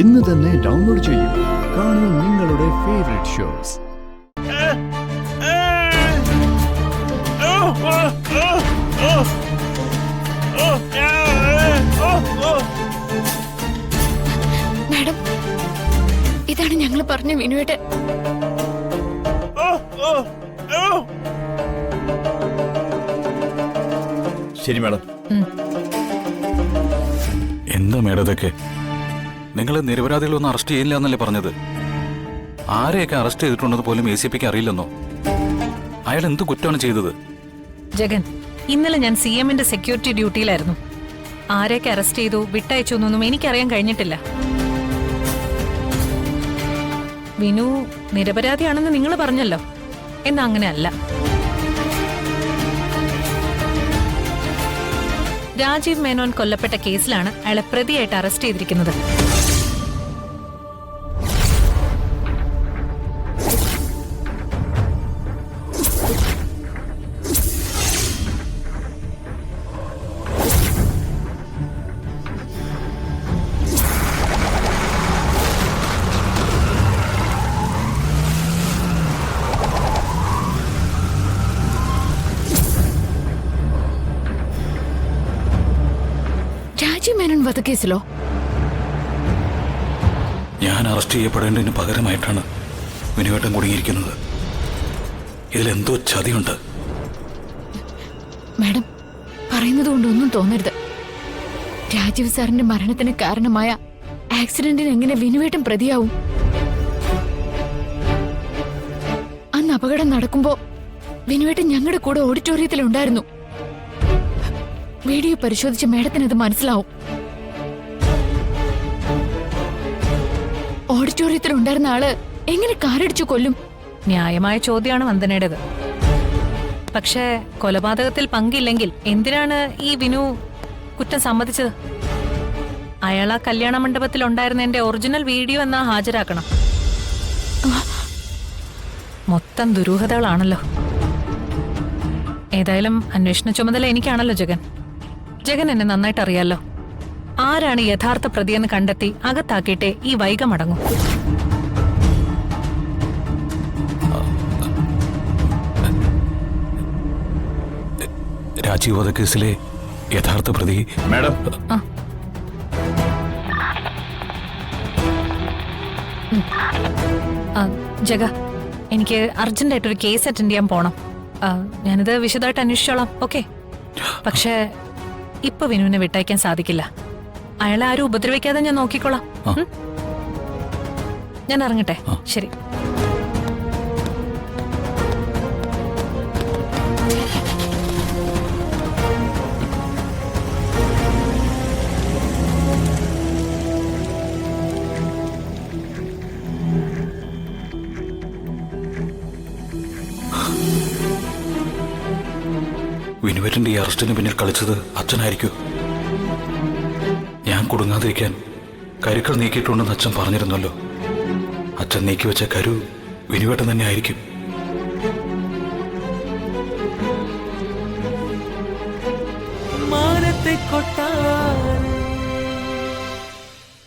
ഇന്ന് തന്നെ ഡൗൺലോഡ് ചെയ്യൂ. കാണൂ നിങ്ങളുടെ ഫേവറേറ്റ് ഷോസ്. മാഡം, ഇതാണ് ഞങ്ങൾ പറഞ്ഞ വിനുവേട്ടൻ. ശരി മാഡം. എന്താ മേഡം ഇതൊക്കെ? നിങ്ങൾ നിരപരാധികളൊന്നും അറസ്റ്റ് ചെയ്യില്ല എന്നല്ലേ പറഞ്ഞത്? ആരെയൊക്കെ അറസ്റ്റ് ചെയ്തിട്ടുണ്ടെന്ന് പോലും ACPക്ക് അറിയില്ലെന്നോ? അയാൾ എന്ത് കുറ്റമാണ് ചെയ്തത്? ജഗൻ, ഇന്നലെ ഞാൻ CMന്റെ സെക്യൂരിറ്റി ഡ്യൂട്ടിയിലായിരുന്നു. ആരെയൊക്കെ അറസ്റ്റ് ചെയ്തു വിട്ടയച്ചു എന്നൊന്നും എനിക്കറിയാൻ കഴിഞ്ഞിട്ടില്ല. വിനു നിരപരാധിയാണെന്ന് നിങ്ങൾ പറഞ്ഞല്ലോ, എന്നാ അങ്ങനെയല്ല. രാജീവ് മേനോൻ കൊല്ലപ്പെട്ട കേസിലാണ് അയാളെ പ്രതിയായിട്ട് അറസ്റ്റ് ചെയ്തിരിക്കുന്നത്. രാജീവ് മേനോൻ വധക്കേസിലോ? ഞാൻ അറസ്റ്റ് ചെയ്യപ്പെടേണ്ടതിന് പകരമായിട്ടാണ് വിനുവേട്ടൻ കുടുങ്ങിയിരിക്കുന്നത്. ഇതിലെന്തോ ചതിയുണ്ട്. മാഡം, പറയുന്നത് കൊണ്ടൊന്നും തോന്നരുത്. രാജീവ് സാറിന്റെ മരണത്തിന് കാരണമായ ആക്സിഡന്റിന് എങ്ങനെ വിനുവേട്ടൻ പ്രതിയാവും? അന്ന് അപകടം നടക്കുമ്പോ വിനുവേട്ടൻ ഞങ്ങളുടെ കൂടെ ഓഡിറ്റോറിയത്തിൽ ഉണ്ടായിരുന്നു. വീഡിയോ പരിശോധിച്ച് മേഡത്തിന് അത് മനസ്സിലാവും. ഓഡിറ്റോറിയത്തിൽ ഉണ്ടായിരുന്ന ആള് എങ്ങനെ കാറടിച്ചു കൊല്ലും? ന്യായമായ ചോദ്യമാണ് വന്ദനയുടേത്. പക്ഷേ കൊലപാതകത്തിൽ പങ്കില്ലെങ്കിൽ എന്തിനാണ് ഈ വിനു കുറ്റം സമ്മതിച്ചത്? അയാൾ ആ കല്യാണ മണ്ഡപത്തിൽ ഉണ്ടായിരുന്നതിന്റെ ഒറിജിനൽ വീഡിയോ എന്നാ ഹാജരാക്കണം. മൊത്തം ദുരൂഹതകളാണല്ലോ. ഏതായാലും അന്വേഷണ ചുമതല എനിക്കാണല്ലോ ജഗൻ. ജഗൻ എന്നെ നന്നായിട്ട് അറിയാലോ. ആരാണ് യഥാർത്ഥ പ്രതിയെന്ന് കണ്ടെത്തി അകത്താക്കിയിട്ടേ ഈ വൈക മടങ്ങും. രാജീവ് വധക്കേസിലെ യഥാർത്ഥ പ്രതി മാഡം. ജഗ, എനിക്ക് അർജന്റായിട്ടൊരു കേസ് അറ്റൻഡ് ചെയ്യാൻ പോണം. ഞാനിത് വിശദമായിട്ട് അന്വേഷിച്ചോളാം. ഓക്കെ? പക്ഷേ ഇപ്പൊ വിനുവിനെ വിട്ടയക്കാൻ സാധിക്കില്ല. അയാളെ ആരും ഉപദ്രവിക്കാതെ ഞാൻ നോക്കിക്കോളാം. ഞാൻ ഇറങ്ങട്ടെ. ശരി. വിനുവേറ്റന്റെ ഈ അറസ്റ്റിന് പിന്നിൽ കളിച്ചത് അച്ഛനായിരിക്കൂ. ഞാൻ കുടുങ്ങാതിരിക്കാൻ കരുക്കൾ നീക്കിയിട്ടുണ്ടെന്ന് അച്ഛൻ പറഞ്ഞിരുന്നല്ലോ. അച്ഛൻ നീക്കിവെച്ച കരു വിനുവേട്ടൻ തന്നെ ആയിരിക്കും. മാനത്തെ കൊട്ടാ